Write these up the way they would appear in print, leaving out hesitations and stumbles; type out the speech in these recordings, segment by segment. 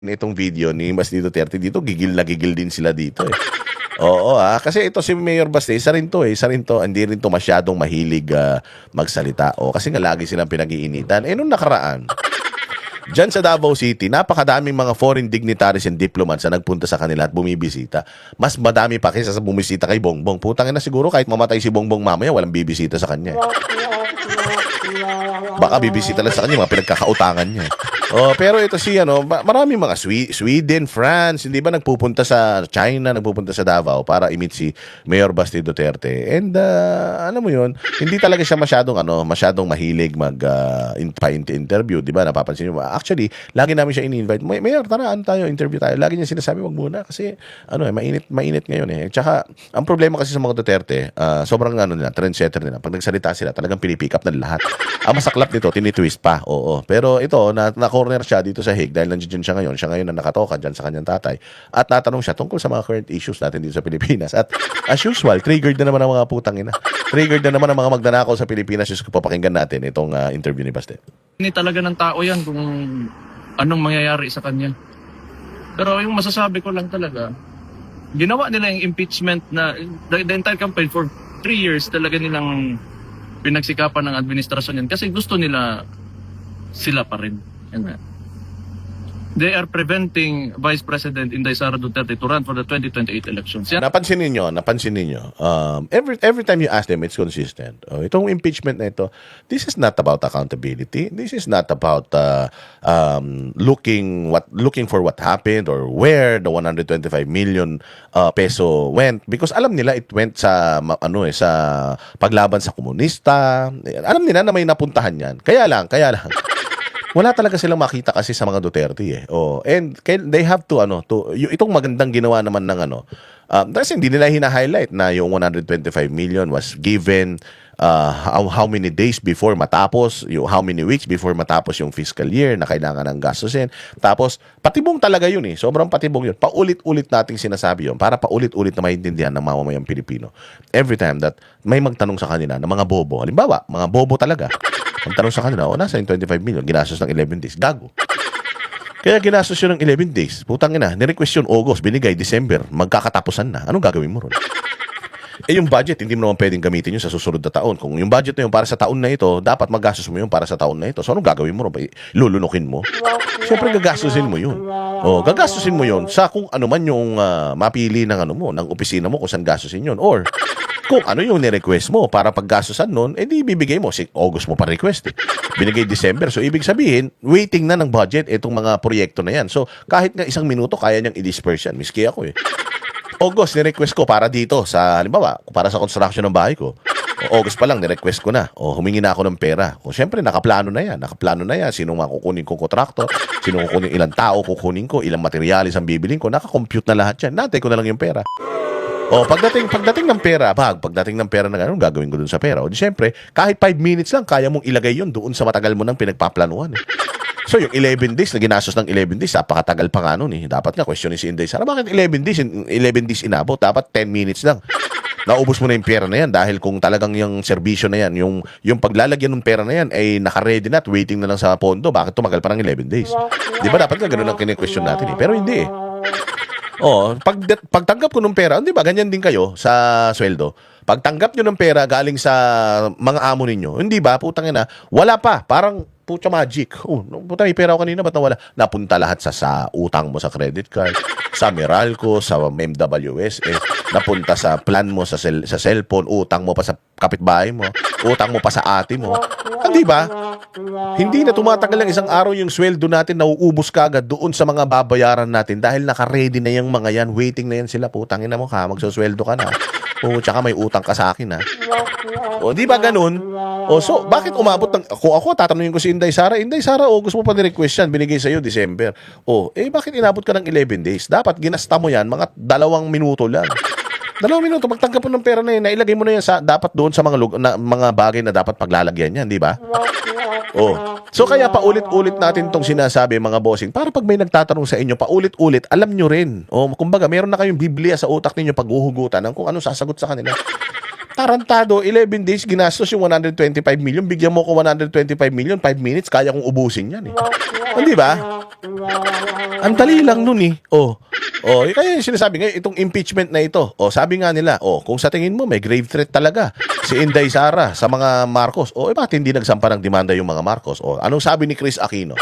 Nitong video ni Basti Duterte dito, gigil na gigil din sila dito eh. Oo, kasi ito si Mayor Basti, isa rin to, hindi rin to masyadong mahilig magsalita. Kasi nga lagi silang pinag-iinitan. Nung nakaraan, diyan sa Davao City, napakadaming mga foreign dignitaries and diplomats na nagpunta sa kanila at bumibisita. Mas madami pa kaysa sa bumisita kay Bongbong. Putang ina, siguro kahit mamatay si Bongbong mamaya, walang bibisita sa kanya. Baka bibisita lang sa kanya, mga pinagkakautangan niya. Pero ito si maraming mga Sweden, France, hindi ba nagpupunta sa China, nagpupunta sa Davao para i-meet si Mayor Basti Duterte. And alam mo 'yun, hindi talaga siya masyadong mahilig interview, 'di ba? Napapansin niyo. Actually, lagi namin siya ini-invite. Mayor, tara, tayo, interview tayo. Lagi niya sinasabi, wag muna kasi mainit ngayon eh. Tsaka ang problema kasi sa mga Duterte, sobrang nila, trendsetter nila. Pag nagsalita sila, talagang pinipick up ng lahat. Ang masaklap nito, tinitwist pa. Oo. Pero ito, na-corner siya dito sa Hague dahil nandiyan siya ngayon. Siya ngayon na nakatoka dyan sa kanyang tatay. At natanong siya tungkol sa mga current issues natin dito sa Pilipinas. At as usual, triggered na naman ang mga putang ina. Triggered na naman ang mga magnanakaw sa Pilipinas. Just papakinggan natin itong interview ni Baste. Hindi talaga ng tao yan kung anong mangyayari sa kanya. Pero yung masasabi ko lang talaga, ginawa nila yung impeachment na the entire campaign for 3 years talaga nilang pinagsikapan ng administrasyon yan kasi gusto nila sila pa rin. Yan nga. They are preventing Vice President Inday Sara Duterte to run for the 2028 elections. Yan. Napansin ninyo, every time you ask them, it's consistent. Itong impeachment na ito, this is not about accountability. This is not about looking for what happened or where the 125 million peso went, because alam nila it went sa sa paglaban sa komunista. Alam nila na may napuntahan yan. Kaya lang wala talaga silang makita kasi sa mga Duterte eh. And they have to itong magandang ginawa naman ng kasi hindi nila hina-highlight na yung 125 million was given how many days before matapos, how many weeks before matapos yung fiscal year na kailangan ng gastusin. Tapos patibong talaga yun eh. Sobrang patibong yun. Paulit-ulit nating sinasabi yun para paulit-ulit na maintindihan ng mamamayang Pilipino. Every time that may magtanong sa kanila na mga bobo, halimbawa, mga bobo talaga, ang tanong sa kanila, nasa yung 25 million, ginastos ng 11 days. Gago. Kaya ginastos yun ng 11 days. Putang ina, nirequest yun August, binigay December, magkakatapusan na. Anong gagawin mo ron? Yung budget, hindi mo naman pwedeng gamitin yun sa susunod na taon. Kung yung budget na yun para sa taon na ito, dapat maggastos mo yun para sa taon na ito. So, anong gagawin mo ron? Lulunukin mo? Siyempre, gagastusin mo yun. Gagastusin mo yun sa kung ano man yung mapili ng ng opisina mo kung saan gastusin yun. Or, kung ano yung ni-request mo para paggastusan nun, di ibibigay mo. Si August mo pa request eh. Binigay December. So, ibig sabihin, waiting na ng budget itong mga proyekto na yan. So, kahit nga isang minuto, kaya niyang i-disperse yan. Miski ako eh. August, ni-request ko para dito sa, halimbawa, para sa construction ng bahay ko. August pa lang, ni-request ko na. Humingi na ako ng pera. Siyempre, nakaplano na yan. Sino nga kukunin kong kontraktor, sino kukunin, ilang tao kukunin ko, ilang materialis ang bibiling ko, nakakompute na lahat yan. Natay ko na lang yung pera. Pagdating ng pera, pagdating ng pera na gano'n, gagawin ko dun sa pera. Di syempre, kahit 5 minutes lang, kaya mong ilagay yun doon sa matagal mo nang pinagpaplanuhan. So, yung 11 days na ginastos ng 11 days, napakatagal pa nga nun eh. Dapat nga, questionin si Inday Sara, bakit 11 days inabot? Dapat 10 minutes lang. Naubos mo na yung pera na yan dahil kung talagang yung serbisyo na yan, yung paglalagyan ng pera na yan ay naka-ready na at waiting na lang sa pondo, bakit tumagal pa ng 11 days? Di ba dapat nga ganun ang kine-question natin eh. Pero hindi eh. Pagtanggap ko ng pera, di ba, ganyan din kayo sa sweldo. Pagtanggap nyo ng pera galing sa mga amo ninyo, hindi ba, putang ina, wala pa, parang pucha magic. Puta, may pera ako kanina, ba't nawala? Napunta lahat sa utang mo sa credit card, sa Meralco, sa MWSS, napunta sa plan mo sa cellphone, utang mo pa sa kapitbahay mo, utang mo pa sa ate mo. Hindi ba? Hindi na tumatagal lang isang araw yung sweldo natin, nauubos kagad doon sa mga babayaran natin dahil naka-ready na yung mga yan, waiting na yan sila, putang ina mo ka, magsosweldo ka na. Tsaka may utang ka sa akin ha. Di ba ganun? So, bakit umabot ng... Kung ako, tatanungin ko si Inday Sara, August mo pa ni-request yan, binigay sa'yo December. Bakit inabot ka ng 11 days? Dapat ginasta mo yan, mga 2 minuto lang. 2 minuto, pagtanggap mo ng pera na yun, nailagay mo na yan dapat doon sa mga bagay na dapat paglalagyan yan, di ba? So kaya paulit-ulit natin tong sinasabi mga bossing para pag may nagtatanong sa inyo paulit-ulit, alam nyo rin. Kumbaga, meron na kayong Biblia sa utak ninyo paghuhugutan ng kung ano sasagot sa kanila. Tarantado, 11 days, ginastos yung 125 million, bigyan mo ko 125 million, 5 minutes, kaya kong ubusin yan eh. Hindi ba? Ang dali lang nun eh. Kaya yung sinasabi ngayon, itong impeachment na ito. Sabi nga nila, kung sa tingin mo may grave threat talaga si Inday Sara sa mga Marcos, bakit hindi nagsampa ng demanda yung mga Marcos? Anong sabi ni Chris Aquino?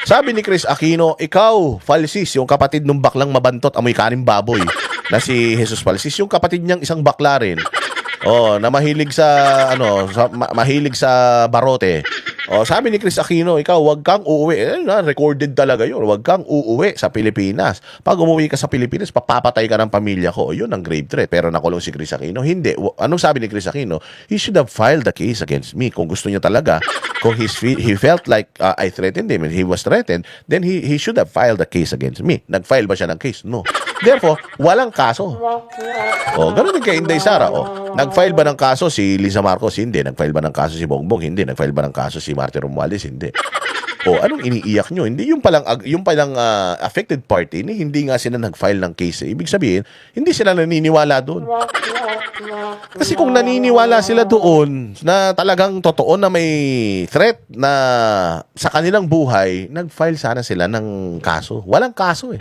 Sabi ni Chris Aquino, ikaw, Falsis, yung kapatid ng baklang mabantot, amoy kaning baboy, na si Jesus Falsis, yung kapatid niyang isang bakla rin. Na mahilig sa mahilig sa barote. Sabi ni Chris Aquino, ikaw wag kang uuwi. Recorded talaga 'yun. Wag kang uuwi sa Pilipinas. Pag umuwi ka sa Pilipinas, papapatay ka ng pamilya ko. 'Yun ang grave threat. Pero nakulong si Chris Aquino. Hindi. Anong sabi ni Chris Aquino? He should have filed the case against me. Kung gusto niya talaga, kung he felt like I threatened him and he was threatened, then he should have filed the case against me. Nag-file ba siya ng case? No. Therefore, walang kaso. Ganun din kay Inday Sara. Nag-file ba ng kaso si Lisa Marcos? Hindi. Nag-file ba ng kaso si Bongbong? Hindi. Nag-file ba ng kaso si Martin Romualdez? Hindi. Anong iniiyak nyo? Hindi yung palang affected party, hindi nga sila nag-file ng case. Ibig sabihin, hindi sila naniniwala doon. Kasi kung naniniwala sila doon na talagang totoo na may threat na sa kanilang buhay, nag-file sana sila ng kaso. Walang kaso eh.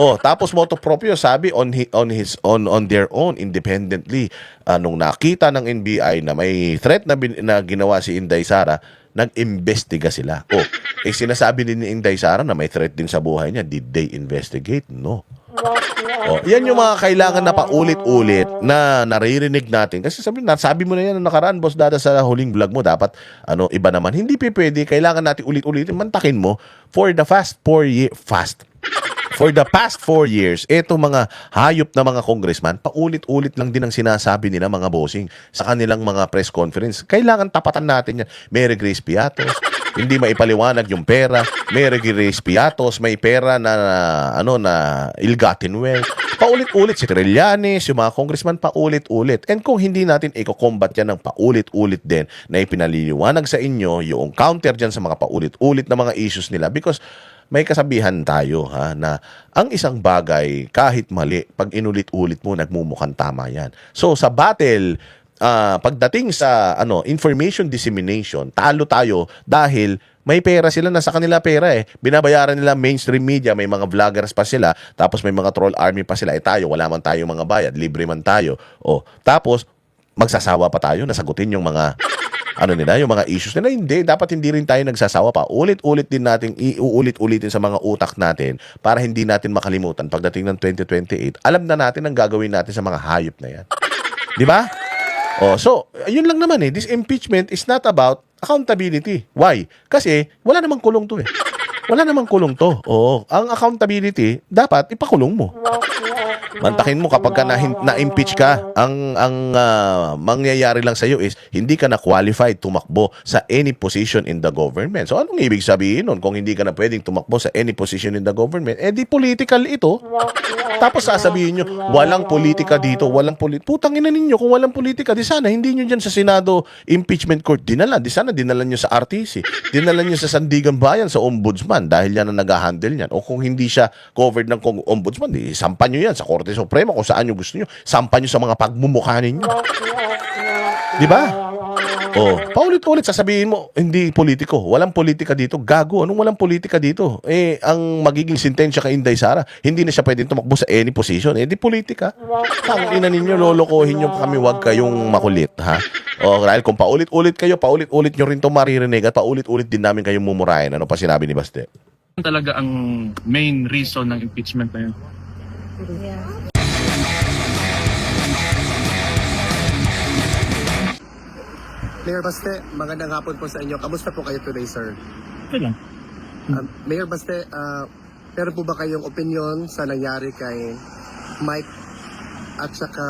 Tapos motu proprio sabi on their own independently, nung nakita ng NBI na may threat na ginawa si Inday Sara, nag-imbestiga sila. Sinasabi din ni Inday Sara na may threat din sa buhay niya. Did they investigate? No. Yan yung mga kailangan na paulit-ulit na naririnig natin. Kasi sabi mo na yan nakaraan, Boss Dada, sa huling vlog mo, dapat iba naman. Hindi pwede. Kailangan natin ulit-ulitin. Mantakin mo for the past 4 years, eto mga hayop na mga congressman, paulit-ulit lang din ang sinasabi nila mga bossing sa kanilang mga press conference. Kailangan tapatan natin yan. Mary Grace Piatos, hindi maipaliwanag yung pera. Mary Grace Piatos, may pera na ill-gotten wealth. Paulit-ulit si Trillanes, yung mga congressman, paulit-ulit. And kung hindi natin i-combat yan ng paulit-ulit din na ipinaliliwanag sa inyo yung counter dyan sa mga paulit-ulit na mga issues nila, because may kasabihan tayo na ang isang bagay kahit mali, pag inulit-ulit mo, nagmumukhang tama yan. So sa battle, pagdating sa information dissemination, talo tayo dahil may pera sila, na sa kanila pera binabayaran nila mainstream media, may mga vloggers pa sila, tapos may mga troll army pa sila. Tayo, wala man tayo mga bayad, libre man tayo. Tapos magsasawa pa tayo na sagutin yung mga yung mga issues nila. Hindi, dapat hindi rin tayo nagsasawa pa. Ulit-ulit din natin, iuulit-ulitin sa mga utak natin para hindi natin makalimutan pagdating ng 2028. Alam na natin ang gagawin natin sa mga hayop na yan. Di ba? So, yun lang naman This impeachment is not about accountability. Why? Kasi wala namang kulong to Wala namang kulong to. Ang accountability, dapat ipakulong mo. Mantakin mo kapag ka na-impeach ka, ang mangyayari lang sa iyo is hindi ka na qualified tumakbo sa any position in the government. So anong ibig sabihin nun? Kung hindi ka na pwedeng tumakbo sa any position in the government, di political ito. Tapos sasabihin nyo, walang politika dito, putang ina ninyo, kung walang politika, di sana hindi nyo dyan sa Senado impeachment court dinala. Di sana dinala nyo sa RTC, dinala nyo sa Sandigan Bayan, sa Ombudsman, dahil yan ang nag-handle yan. O kung hindi siya covered ng Ombudsman, di sampan nyo yan sa Korte Suprema, kung saan nyo gusto nyo. Sampan nyo sa mga pagmumukha ninyo. Di ba? Paulit-ulit sasabihin mo, hindi politiko. Walang politika dito. Gago, anong walang politika dito? Ang magiging sentensya kay Inday Sara, hindi na siya pwedeng tumakbo sa any position. Di politika. Ang ina ninyo, lolokohin nyo kami, wag kayong makulit, ha? Dahil kung paulit-ulit kayo, paulit-ulit nyo rin itong maririnig at paulit-ulit din namin kayong mumurahin. Ano pa sinabi ni Baste? Talaga ang main reason ng impeachment na yun. Mayor Baste, magandang hapon po sa inyo. Kamusta po kayo today, sir? Okay lang. Mayor Baste, meron po ba kayong opinion sa nangyari kay Mike at saka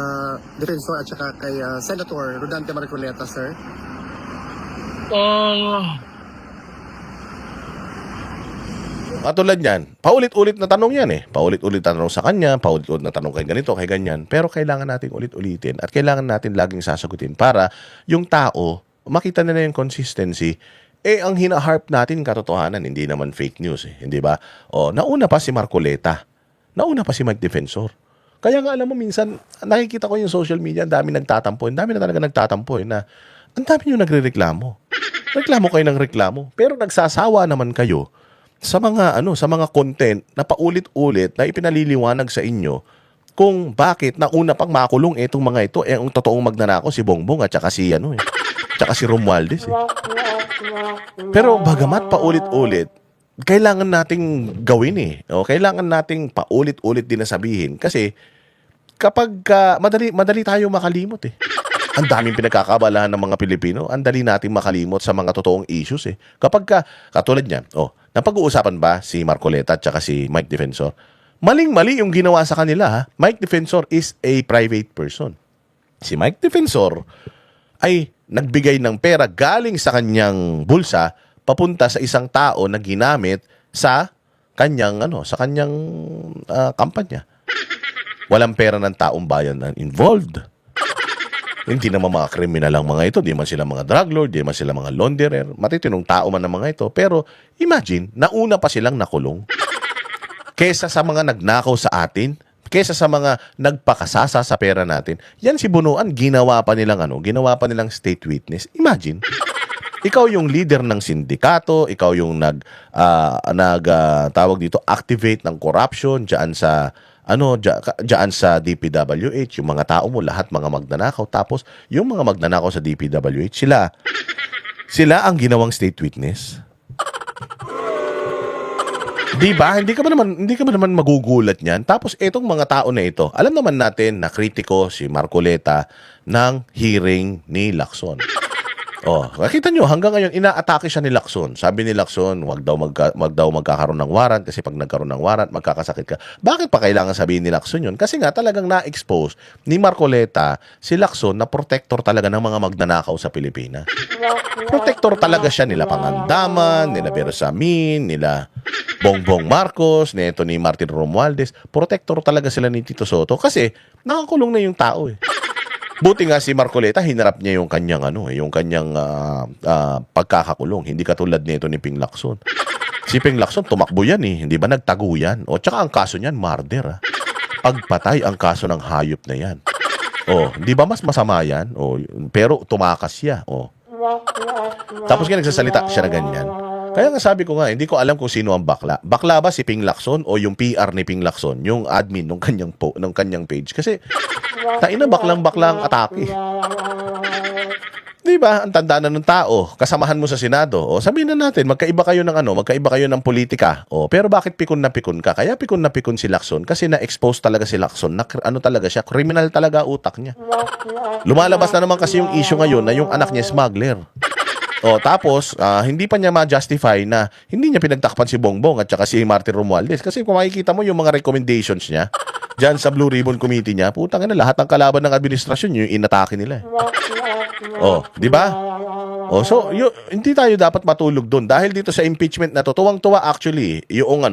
Defensor at saka kay Senator Rodante Marcoleta, sir? Katulad yan, paulit-ulit na tanong yan Paulit-ulit na tanong sa kanya, paulit-ulit na tanong kay ganito, kay ganyan. Pero kailangan natin ulit-ulitin at kailangan natin laging sasagutin para yung tao, makita nila yung consistency. Ang hinaharp natin katotohanan, hindi naman fake news hindi ba? Nauna pa si Marcoleta. Nauna pa si Mike Defensor. Kaya nga alam mo, minsan, nakikita ko yung social media, ang dami nagtatampo. Ang dami na talaga nagtatampo na ang dami nyo nagre-reklamo. Reklamo kayo ng reklamo. Pero nagsasawa naman kayo sa mga content na paulit-ulit na ipinaliliwanag sa inyo kung bakit nauna pang makulong itong mga ito, ang totoong magnanakaw si Bongbong at saka si tsaka si Romualdez. Pero bagamat paulit-ulit, kailangan nating gawin o kailangan nating paulit-ulit din na sabihin kasi kapag madali tayo makalimot Ang daming pinagkakabalahan ng mga Pilipino, ang dali nating makalimot sa mga totoong issues Kapag katulad niyan, napag-uusapan ba si Marcoleta at saka si Mike Defensor? Maling-mali yung ginawa sa kanila Mike Defensor is a private person. Si Mike Defensor ay nagbigay ng pera galing sa kanyang bulsa papunta sa isang tao na ginamit sa kanyang kampanya. Walang pera ng taong bayan na involved. Hindi naman mga kriminal ang mga ito, di man sila mga drug lord, di man sila mga launderer, matitinong tao man ang mga ito. Pero imagine, nauna pa silang nakulong. Kesa sa mga nagnakaw sa atin, kesa sa mga nagpakasasa sa pera natin, yan si Bunuan, ginawa pa nilang state witness. Imagine, ikaw yung leader ng sindikato, ikaw yung tawag dito, activate ng corruption diyan sa diyan sa DPWH, yung mga tao mo lahat mga magnanakaw, tapos yung mga magnanakaw sa DPWH, sila ang ginawang state witness. Diba? Hindi ka ba naman magugulat niyan? Tapos etong mga tao na ito, alam naman natin na kritiko si Marcoleta ng hearing ni Lacson. Nakita nyo, hanggang ngayon, inaatake siya ni Lacson. Sabi ni Lacson, wag daw magkakaroon ng warrant kasi pag nagkaroon ng warrant, magkakasakit ka. Bakit pa kailangan sabihin ni Lacson yun? Kasi nga talagang na-expose ni Marcoleta si Lacson na protector talaga ng mga magnanakaw sa Pilipinas. Protector talaga siya nila Pangandaman, nila Bersamin, nila Bongbong Marcos, nito ni Martin Romualdez. Protector talaga sila ni Tito Soto kasi nakakulong na yung tao Buti nga si Marcoleta, hinarap niya yung kanyang pagkakakulong. Hindi katulad nito ni Ping Lacson. Si Ping Lacson, tumakbo yan hindi ba nagtago yan? Tsaka ang kaso niyan, murder Pagpatay ang kaso ng hayop na yan. Di ba mas masama yan? Pero tumakas siya. Tapos nga nagsasalita siya na ganyan. Kaya nga sabi ko nga, hindi ko alam kung sino ang bakla. Bakla ba si Ping Lacson o yung PR ni Ping Lacson, yung admin ng kanyang page? Kasi taina baklang-baklang atake. Di ba? Ang tanda na ng tao, kasamahan mo sa Senado. Sabihin na natin, magkaiba kayo ng politika. Pero bakit pikon na pikon ka? Kaya pikon na pikon si Lacson kasi na-expose talaga si Lacson na talaga siya, criminal talaga utak niya. Lumalabas na naman kasi yung issue ngayon na yung anak niya smuggler. Tapos, hindi pa niya ma-justify na hindi niya pinagtakpan si Bongbong at saka si Martin Romualdez. Kasi kung makikita mo yung mga recommendations niya, dyan sa Blue Ribbon Committee niya, putang ina, lahat ng kalaban ng administrasyon, yung inatake nila. Di ba? So, hindi tayo dapat matulog doon. Dahil dito sa impeachment na to, tuwang-tuwa actually, yung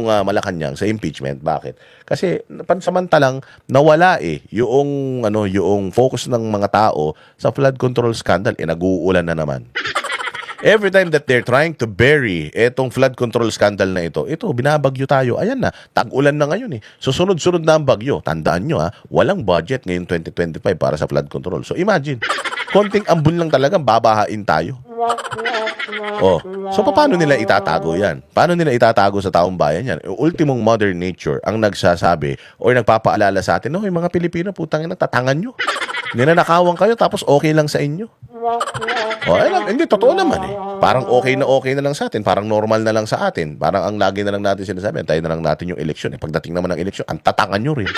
Malacanang sa impeachment. Bakit? Kasi, pansamantalang nawala yung focus ng mga tao sa flood control scandal. Nag-uulan na naman. Every time that they're trying to bury etong flood control scandal na ito, binabagyo tayo. Ayan na, tag-ulan na ngayon Susunod-sunod na ang bagyo. Tandaan nyo walang budget ngayon 2025 para sa flood control. So imagine, konting ambon lang talagang babahain tayo. So paano nila itatago yan? Paano nila itatago sa taong bayan yan? Ultimong Mother Nature ang nagsasabi o nagpapaalala sa atin, yung mga Pilipino, putang ina, tatangan nyo. Ninanakawan kayo tapos okay lang sa inyo. Hindi, totoo naman Parang okay na lang sa atin. Parang normal na lang sa atin. Parang ang lagi na lang natin sinasabi, tayo na lang natin yung eleksyon. Pagdating naman ng eleksyon, ang tatangan nyo rin.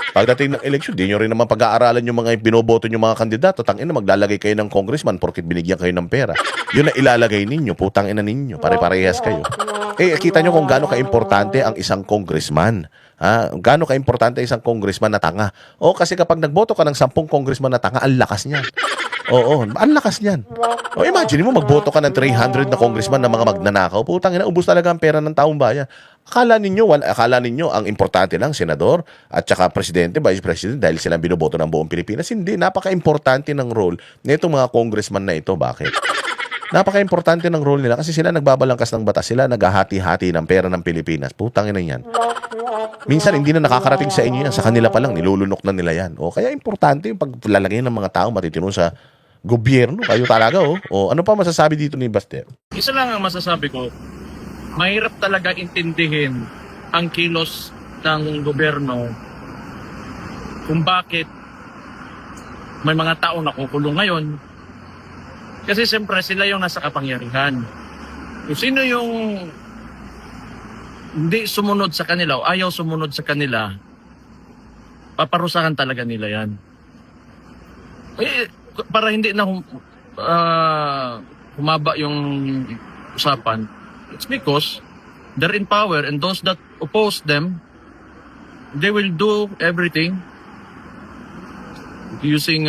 Pagdating ng eleksyon, di nyo rin naman pag-aaralan yung mga binoboto yung mga kandidato. Tangina, maglalagay kayo ng congressman porkit binigyan kayo ng pera. Yun na ilalagay ninyo, putang ina ninyo. Pare-parehas kayo. Kita nyo kung gaano ka-importante ang isang congressman. Gaano ka-importante isang congressman na tanga. Kasi kapag nagboto ka ng 10 congressman na tanga, ang lakas niyan. Ang lakas niyan. Imagine mo, magboto ka ng 300 na congressman na mga magnanakaw. Putang ina, ubos talaga ang pera ng taong bayan. Akala ninyo ang importante lang, senador at saka presidente, vice president, dahil silang binoboto ng buong Pilipinas. Hindi, napaka-importante ng role nitong mga congressman na ito. Bakit? Napaka-importante ng role nila kasi sila nagbabalangkas ng batas. Sila naghahati-hati ng pera ng Pilipinas. Putang ina yan. Minsan hindi na nakakarating sa inyo yan. Sa kanila pa lang, nilulunok na nila yan. Kaya importante yung paglalagay ng mga tao matitino sa gobyerno. Kayo talaga ano pa masasabi dito ni Baster? Isa lang ang masasabi ko, mahirap talaga intindihin ang kilos ng gobyerno kung bakit may mga tao nakukulong ngayon. Kasi siyempre sila yung nasa kapangyarihan. Kung sino yung hindi sumunod sa kanila o ayaw sumunod sa kanila, paparusahan talaga nila yan. Para hindi na humaba yung usapan, it's because they're in power and those that oppose them, they will do everything using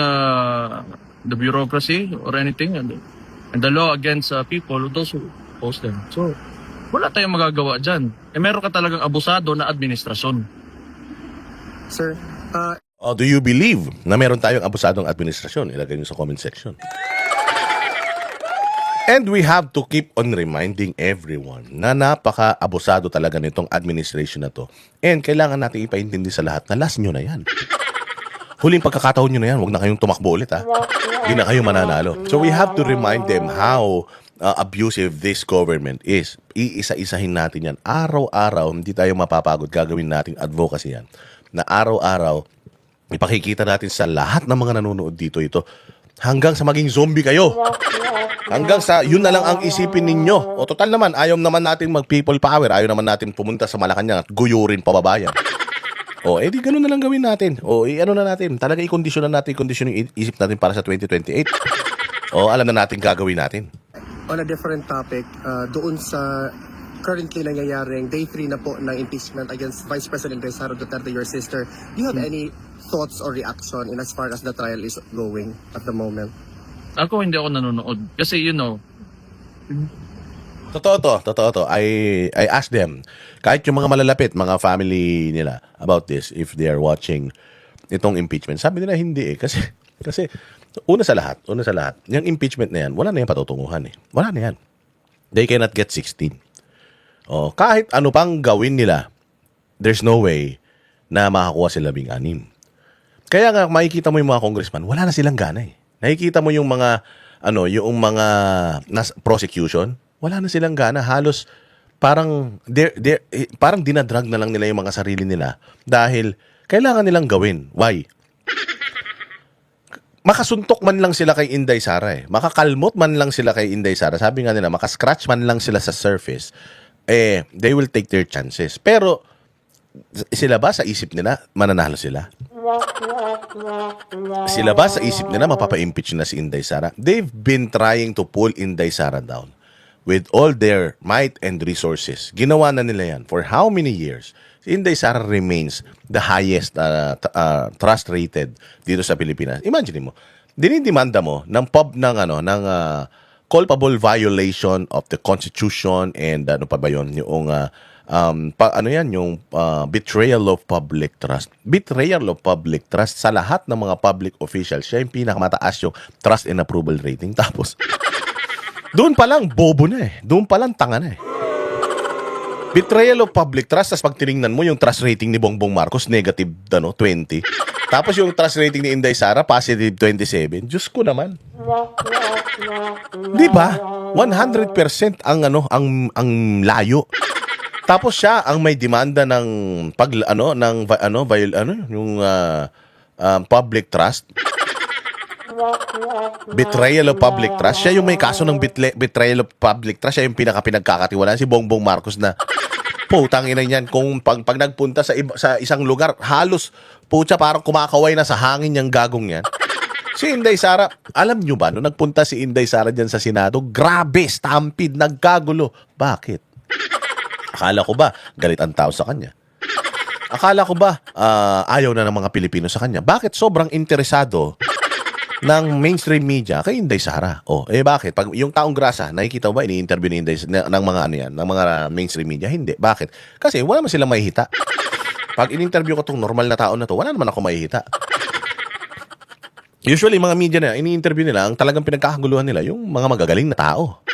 the bureaucracy or anything and the law against people, those who oppose them. So, wala tayong magagawa dyan. Meron ka talagang abusado na administrasyon. Sir, Do you believe na meron tayong abusadong administrasyon? Ilagay nyo sa comment section. And we have to keep on reminding everyone na napaka-abusado talaga nitong administration na to. And kailangan natin ipaintindi sa lahat na last nyo na yan. Huling pagkakataon nyo na yan, huwag na kayong tumakbo ulit ha. Hindi na kayo mananalo. So we have to remind them how abusive this government is. Iisa-isahin natin yan. Araw-araw, hindi tayo mapapagod. Gagawin nating advocacy yan. Na araw-araw, ipakikita natin sa lahat ng mga nanonood dito ito hanggang sa maging zombie kayo. Hanggang sa yun na lang ang isipin ninyo. O total naman, ayaw naman natin mag-people power. Ayaw naman natin pumunta sa Malacanang at guyurin pababayan. O, edi ganun na lang gawin natin. O, ano na natin. Talaga i-condition na natin, condition yung isip natin para sa 2028. O, alam na natin gagawin natin. on a different topic, doon sa currently nangyayaring day 3 na po ng impeachment against Vice President Sara Duterte, your sister, do you have any thoughts or reaction in as far as the trial is going at the moment? Ako hindi ako nanonood. Kasi Totoo to. I asked them, kahit yung mga malalapit, mga family nila, about this, if they are watching itong impeachment. Sabi nila hindi eh. Kasi una sa lahat, yung impeachment na yan, wala na yung patutunguhan eh. Wala na yan. They cannot get 16. Oh, kahit ano pang gawin nila, there's no way na makakuha sila 16. Kaya nga makikita mo yung mga congressman, wala na silang gana eh. Nakikita mo yung mga prosecution, wala na silang gana. Halos parang parang dinadrag na lang nila yung mga sarili nila dahil kailangan nilang gawin. Why? Makasuntok man lang sila kay Inday Sara eh. Makakalmot man lang sila kay Inday Sara. Sabi nga nila, makascratch man lang sila sa surface, they will take their chances. Pero sila ba sa isip nila mananalo sila? Sila ba sa isip nila mapapa-impeach na si Inday Sara? They've been trying to pull Inday Sara down with all their might and resources. Ginawa na nila yan for how many years? Si Inday Sara remains the highest trust rated dito sa Pilipinas. Imagine mo, dinidemanda mo ng culpable violation of the Constitution and ano pa ba yun, yung betrayal of public trust. Betrayal of public trust sa lahat ng mga public officials. Siya yung pinakamataas yung trust and approval rating. Tapos, doon pa lang bobo na eh. Doon pa lang tanga na eh. Betrayal of public trust, tapos pag tinignan mo yung trust rating ni Bongbong Marcos, negative 20. Tapos yung trust rating ni Inday Sara, positive 27. Diyos ko naman. Di ba? 100% ang layo. Tapos siya ang may demanda ng public trust. Betrayal of public trust. Siya yung may kaso ng betrayal of public trust. Siya yung pinagkakatiwalaan si Bongbong Marcos na putang ina niyan, kung pag nagpunta sa isang lugar, halos putya parang kumakaway na sa hangin yung gagong yan. Si Inday Sara, alam nyo ba, nung nagpunta si Inday Sara dyan sa Senado, grabe, stampede, nagkagulo. Bakit? Akala ko ba, galit ang tao sa kanya? Akala ko ba, ayaw na ng mga Pilipino sa kanya? Bakit sobrang interesado ng mainstream media kay Inday Sara? Bakit? Pag yung taong grasa, nakikita mo ba, ini-interview ni Inday ng mga ng mga mainstream media? Hindi. Bakit? Kasi wala man silang mahihita. Pag in-interview ko tong normal na tao na to, wala naman ako mahihita. Usually, mga media na, ini-interview nila, ang talagang pinagkakaguluhan nila, yung mga magagaling na tao.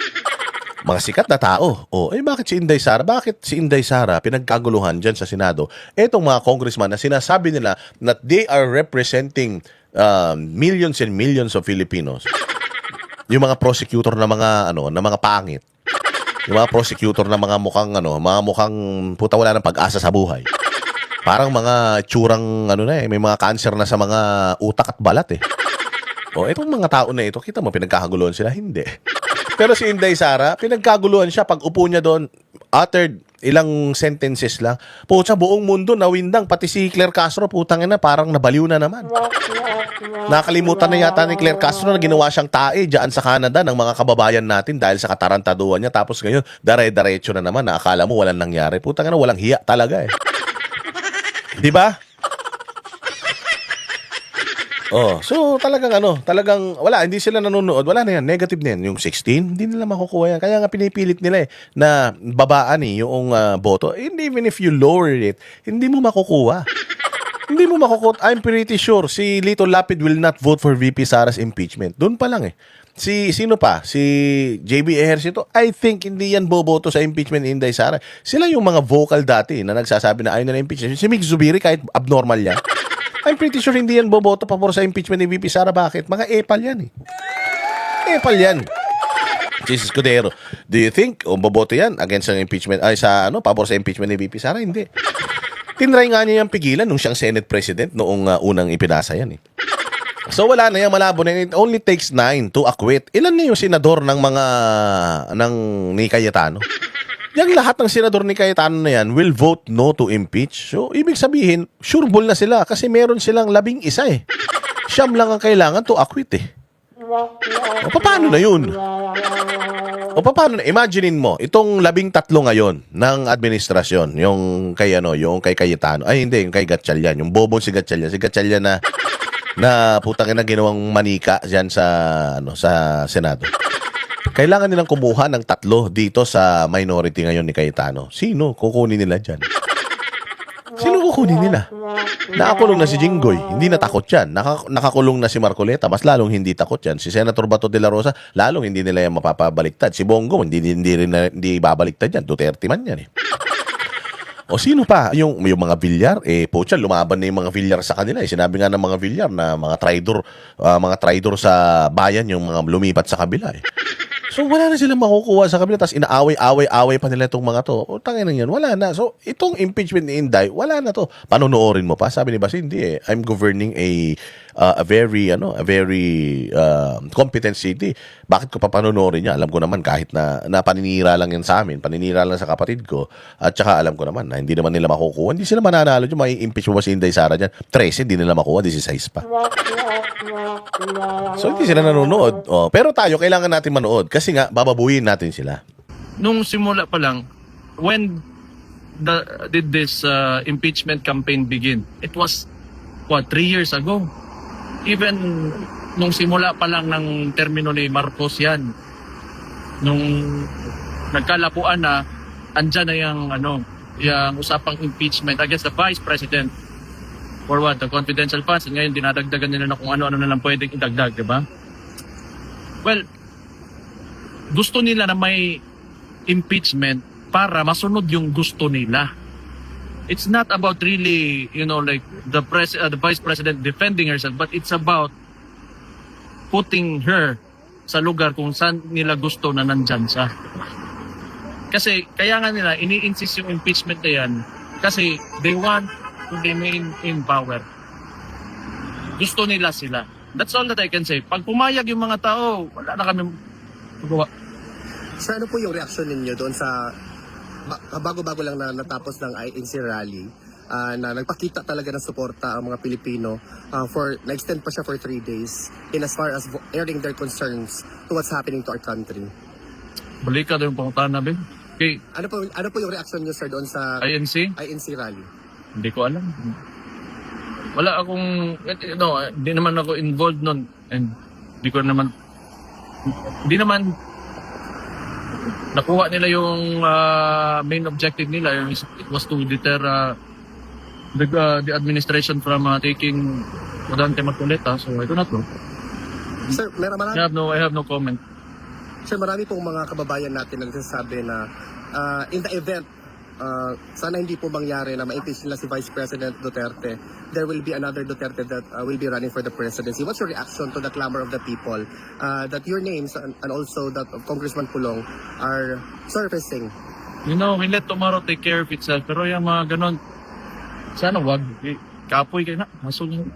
Mga sikat na tao. Bakit si Inday Sara? Bakit si Inday Sara pinagkaguluhan dyan sa Senado? Etong mga congressman na sinasabi nila that they are representing millions and millions of Filipinos. Yung mga prosecutor na mga pangit. Yung mga prosecutor na mga mukhang puta wala ng pag-asa sa buhay. Parang mga tsurang may mga cancer na sa mga utak at balat eh. O itong mga tao na ito, kita mo pinagkakaguluhan sila? Hindi. Pero si Inday Sara, pinagkaguluhan siya pag upo niya doon, uttered ilang sentences lang. Pucha, buong mundo nawindang, pati si Claire Castro, putang ina, parang nabaliw na naman. Nakalimutan na yata ni Claire Castro na ginawa siyang tae diyan sa Canada ng mga kababayan natin dahil sa katarantaduhan niya. Tapos ngayon, dare-diretso na naman na akala mo walang nangyari. Putang ina, walang hiya talaga eh. Di ba? Oh, so talagang wala, hindi sila nanonood, wala na yan, negative na yan. Yung 16, hindi nila makukuha yan. Kaya nga pinipilit nila na babaan yung boto. And even if you lower it, hindi mo makukuha. Hindi mo makukuha. I'm pretty sure si Lito Lapid will not vote for VP Sara's impeachment. Doon pa lang eh. Sino pa? Si JB Ejercito, I think hindi yan boboto sa impeachment ni Inday Sara. Sila yung mga vocal dati na nagsasabi na ayaw na impeachment. Si Mig Zubiri, kahit abnormal yan, I'm pretty sure hindi yan boboto pabor sa impeachment ni VP Sara. Bakit? Mga epal yan eh. Epal yan. Jesus Escudero, do you think boboto yan against ang impeachment, pabor sa impeachment ni VP Sara? Hindi. Tinry nga niya yung pigilan nung siyang Senate President noong unang ipinasa yan eh. So wala na yan, malabo na yan. It only takes 9 to acquit. Ilan na yung senador ni Cayetano? Yang lahat ng senador ni Cayetano na yan will vote no to impeach. So, ibig sabihin, sure ball na sila kasi meron silang 11 eh. Siyam lang ang kailangan to acquit eh. O, paano na yun? O, paano na? Imaginein mo, itong 13 ngayon ng administrasyon, yung kay Cayetano. Ay, hindi, yung kay Gatchalian. Yung bobong si Gatchalian. Si Gatchalian na putang ina ginawang manika diyan sa Senado. Kailangan nilang kumuha ng 3 dito sa minority ngayon ni Cayetano. Sino kukunin nila dyan? Sino kukunin nila? Nakakulong na si Jinggoy. Hindi na takot yan. Nakakulong na si Marcoleta. Mas lalong hindi takot yan. Si Senator Bato de la Rosa, lalong hindi nila yan mapapabaliktad. Si Bongo, hindi babaliktad yan. Duterte man yan eh. O sino pa? Yung mga Villar, pocha, lumaban na yung mga Villar sa kanila. Sinabi nga ng mga Villar na mga traidor sa bayan yung mga lumipat sa kabila eh. So wala na silang makukuha sa kabila, tapos inaaway-away pa nila itong mga to. O tangin na yan, wala na. So itong impeachment ni Inday, wala na to. Panonoorin mo pa, sabi ni Basi, hindi eh. I'm governing a very competent city. Bakit ko pa panonoorin niya? Alam ko naman kahit na paninira lang yan sa amin, paninira lang sa kapatid ko, at saka alam ko naman na hindi naman nila makukuha. Hindi sila mananalo dyan, may impeach mo ba si Inday Sara dyan? 13, hindi nila makuha, 16 pa. So hindi sila nanonood. Oh, pero tayo, kailangan natin manood kasi nga, bababuyin natin sila. Nung simula pa lang, when did this impeachment campaign begin? It was, 3 years ago? Even nung simula pa lang ng termino ni Marcos yan, nung nagkalapuan na, andyan na yung usapang impeachment against the Vice President for the confidential funds. Ngayon, dinadagdagan nila na kung ano-ano na lang pwedeng idagdag, di ba? Well, gusto nila na may impeachment para masunod yung gusto nila. It's not about really, like the Vice President defending herself, but it's about putting her sa lugar kung saan nila gusto na nandyan siya. Kasi, kaya nga nila, ini-insist yung impeachment na yan kasi they want to remain in power. Gusto nila sila. That's all that I can say. Pag pumayag yung mga tao, wala na kami magawa. Sir, ano po yung reaction ninyo doon sa bago-bago lang na natapos ng INC rally na nagpakita talaga ng suporta ang mga Pilipino na-extend pa siya for 3 days in as far as airing their concerns to what's happening to our country? Balikan yung pangutan namin. Okay. Ano po yung reaction niyo, sir, doon sa INC rally? Hindi ko alam. Wala akong, hindi naman ako involved nun. And hindi naman nakuha nila yung main objective nila. It was to deter the administration from taking Rodante Marcoleta. So I do not know. Sir, I have no comment. Sir, marami pong mga kababayan natin nagsasabi na in the event sana hindi po mangyari na ma-impeach nila si Vice President Duterte. There will be another Duterte that will be running for the presidency. What's your reaction to the clamor of the people that your names and also that of Congressman Pulong are surfacing? You know, we let tomorrow take care of itself. Pero yung mga ganon, sana wag. Kapoy kayo na. Hasol yun.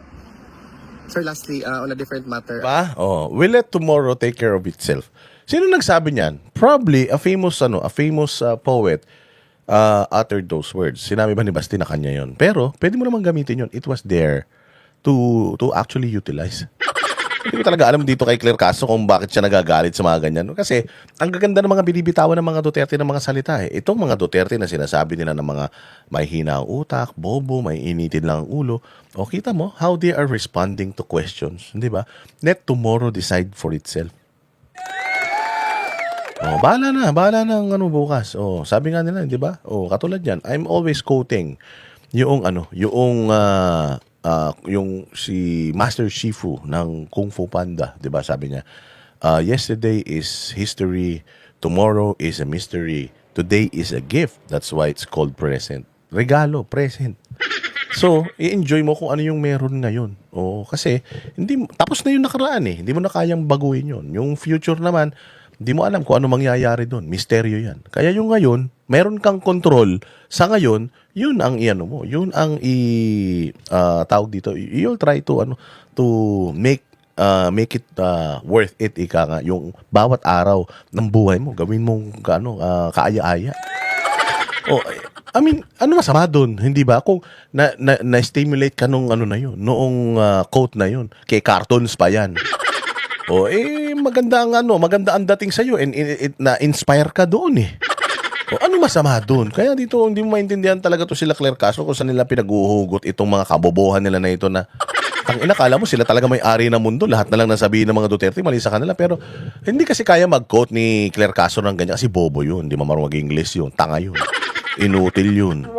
Sir, lastly, on a different matter, Ba? Oh, we let tomorrow take care of itself. Sino nagsabi niyan? Probably a famous poet uttered those words. Sinabi ba ni Basti na kanya 'yon? Pero pwede mo naman gamitin 'yon. It was there to actually utilize. Hindi ko talaga alam dito kay Claire Castro kung bakit siya nagagalit sa mga ganyan. Kasi ang gaganda ng mga binibitawan ng mga Duterte ng mga salita eh. Itong mga Duterte na sinasabi nila ng mga may hina ang utak, bobo, may initin lang ang ulo. O kita mo how they are responding to questions. Di ba? Let tomorrow decide for itself. Oh, bahala na ang bukas. Oh, sabi nga nila, 'di ba? Oh, katulad yan. I'm always quoting yung yung si Master Shifu ng Kung Fu Panda, 'di ba? Sabi niya, yesterday is history, tomorrow is a mystery, today is a gift. That's why it's called present. Regalo, present. So, i-enjoy mo kung ano yung meron ngayon. Oh, kasi tapos na yung nakaraan eh. Hindi mo na kayang baguhin 'yon. Yung future naman, di mo alam kung ano mangyayari doon. Misteryo yan. Kaya yung ngayon, meron kang control. Sa ngayon, yun ang iano mo. Yun ang tawag dito. You'll try to make it worth it. Ika nga. Yung bawat araw ng buhay mo, gawin mong kaaya-aya. Oh, I mean, ano masama doon? Hindi ba? Kung na-stimulate ka nung na yun, noong quote na yun, kay cartoons pa yan. O, maganda ang dating sa'yo and na-inspire ka doon eh. O, ano masama doon? Kaya dito, hindi mo maintindihan talaga to sila Claire Castro kung saan nila pinaghuhugot itong mga kabobohan nila na ito na kala mo sila talaga may-ari ng mundo. Lahat na lang nasabihin ng mga Duterte, mali sa kanila. Pero hindi kasi kaya mag-quote ni Claire Castro ng ganyan kasi bobo yun. Hindi marunong mag-English yun. Tanga yun. Inutil yun.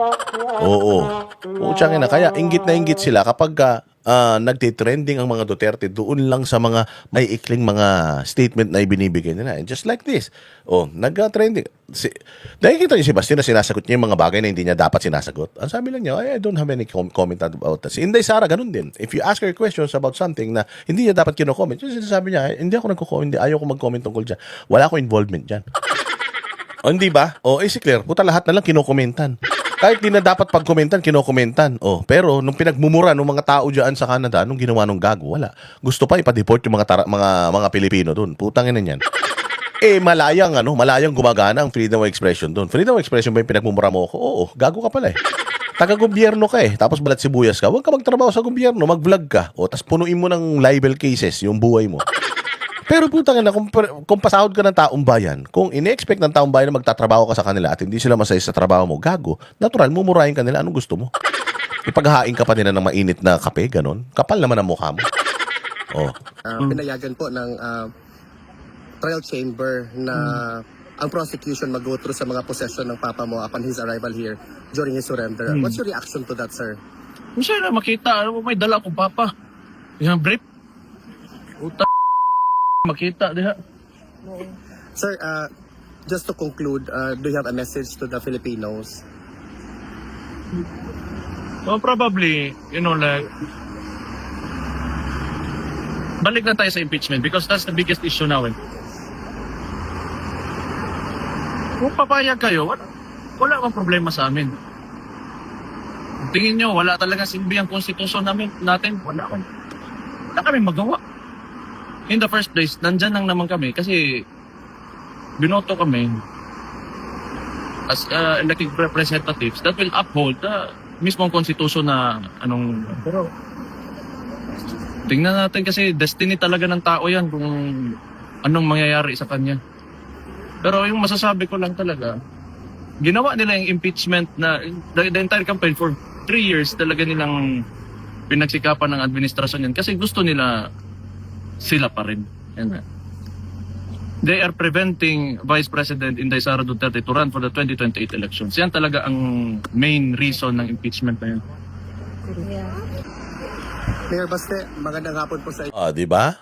Oo. Putsang ina. Kaya inggit na inggit sila kapag nagtitrending ang mga Duterte doon lang sa mga may ikling mga statement na ibinibigay nila. And just like this, nag-trending. Nakikita niyo si Basti na sinasagot niya yung mga bagay na hindi niya dapat sinasagot. Ang sabi lang niya, I don't have any comment about that. Si Inday Sara, ganun din. If you ask her questions about something na hindi niya dapat kino-comment, yung sinasabi niya, hindi ako nagko-comment, ayaw ko mag-comment tungkol dyan. Wala akong involvement dyan. O, hindi ba? Si Claire, puta lahat na lang kinokomentan. Kahit di na dapat pagkomentan, kinokomentan. Pero nung pinagmumura ng mga tao diyan sa Canada, nung ginawa nung gago, wala. Gusto pa ipa-deport yung mga Pilipino doon. Putang ina niyan. Malayang gumagana ang freedom of expression doon. Freedom of expression ba yung pinagmumura mo ako? Oo, gago ka pala eh. Taga-gobyerno ka eh. Tapos balat sibuyas ka. Huwag ka magtrabaho sa gobyerno, mag-vlog ka. Tapos punuin mo ng libel cases yung buhay mo. Pero putang ina, kung pasahod ka ng taong bayan, kung ine-expect ng taong bayan na magtatrabaho ka sa kanila at hindi sila masaya sa trabaho mo, gago, natural, mumurahin ka nila, anong gusto mo? Ipaghahain ka pa nila ng mainit na kape, ganon? Kapal naman ang mukha mo. Pinayagan po ng trial chamber na ang prosecution mag-go through sa mga possession ng papa mo upon his arrival here during his surrender. What's your reaction to that, sir? Kung siya na makita, may dala akong papa. Yung brief. Makita diha. Sir, just to conclude, do you have a message to the Filipinos? Well, probably, balik na tayo sa impeachment because that's the biggest issue now. Kung papayag kayo, wala akong problema sa amin. Tingin nyo, wala talaga silbi ang konstitusyon natin. Wala kami magawa. In the first place, nandyan lang naman kami kasi binoto kami as elected representatives that will uphold the mismong konstitusyon na pero tingnan natin kasi destiny talaga ng tao yan kung anong mangyayari sa kanya. Pero yung masasabi ko lang talaga, ginawa nila yung impeachment na the entire campaign for 3 years talaga nilang pinagsikapan ng administrasyon yan kasi gusto nila sila pa rin. And they are preventing Vice President Inday Sara Duterte to run for the 2028 elections. Yan talaga ang main reason ng impeachment na yun. Mayor Baste, magandang hapon po sa Di ba?